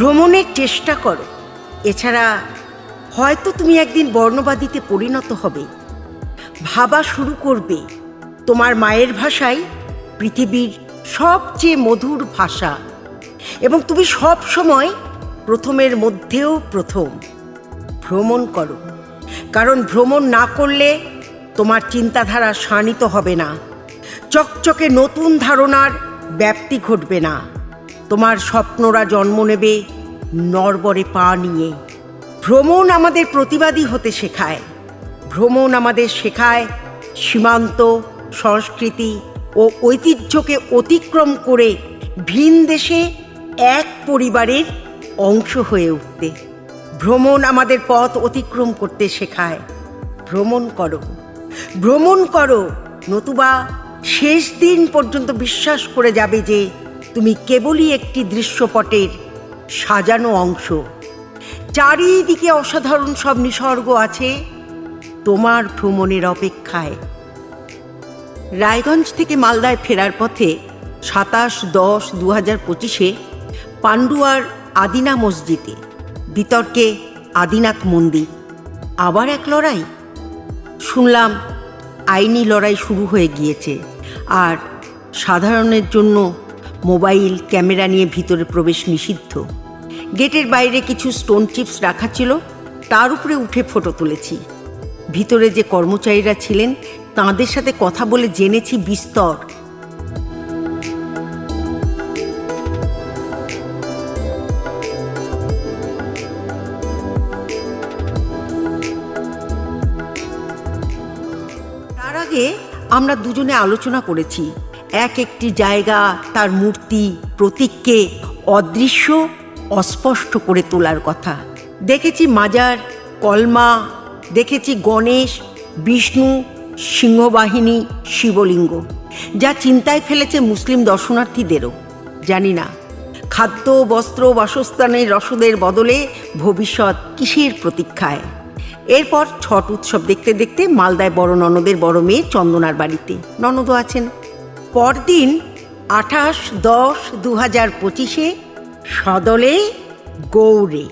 ভ্রমণের চেষ্টা করো। এছাড়া হয়তো তুমি একদিন বর্ণবাদীতে পরিণত হবে। ভাবা শুরু করবে তোমার মায়ের ভাষাই পৃথিবীর সবচেয়ে মধুর ভাষা, এবং তুমি সব সময় প্রথমের মধ্যেও প্রথম। ভ্রমণ করো, কারণ ভ্রমণ না করলে তোমার চিন্তাধারা শানিত হবে না, চকচকে নতুন ধারণার ব্যাপ্তি ঘটবে না। তোমার স্বপ্নরা জন্ম নেবে নড়বড়ে পা নিয়ে। ভ্রমণ আমাদের প্রতিবাদী হতে শেখায়। ভ্রমণ আমাদের শেখায় সীমান্ত, সংস্কৃতি ও ঐতিহ্যকে অতিক্রম করে ভিন দেশে এক পরিবারের অংশ হয়ে উঠতে। ভ্রমণ আমাদের পথ অতিক্রম করতে শেখায়। ভ্রমণ করো, ভ্রমণ করো, নতুবা শেষ দিন পর্যন্ত বিশ্বাস করে যাবে যে তুমি কেবলই একটি দৃশ্যপটের সাজানো অংশ। চারিদিকে অসাধারণ সব নিসর্গ আছে তোমার ভ্রমণের অপেক্ষায়। রায়গঞ্জ থেকে মালদায় ফেরার পথে 27/10/2025 পান্ডুয়ার আদিনা মসজিদে বিতর্কে আদিনাথ মন্দির। আবার এক লড়াই। শুনলাম আইনি লড়াই শুরু হয়ে গিয়েছে, আর সাধারণের জন্য মোবাইল ক্যামেরা নিয়ে ভিতরে প্রবেশ নিষিদ্ধ। গেটের বাইরে কিছু স্টোন চিপস রাখা ছিল, তার উপরে উঠে ফটো তুলেছি। ভিতরে যে কর্মচারীরা ছিলেন তাঁদের সাথে কথা বলে জেনেছি বিস্তর। তার আগে আমরা দুজনে আলোচনা করেছি এক একটি জায়গা, তার মূর্তি, প্রতীককে অদৃশ্য অস্পষ্ট করে তোলার কথা। দেখেছি মাজার, কলমা, দেখেছি গণেশ, বিষ্ণু, সিংহবাহিনী, শিবলিঙ্গ, যা চিন্তায় ফেলেছে মুসলিম দর্শনার্থীদেরও। জানি না খাদ্য, বস্ত্র, বাসস্থানের রসদের বদলে ভবিষ্যৎ কিসের প্রতীক্ষায়। এরপর ছট উৎসব দেখতে দেখতে মালদায় বড় ননদের বড় মেয়ে চন্দনার বাড়িতে, ননদও আছেন। পরদিন 28/10/2025 সদলে গৌড়ে।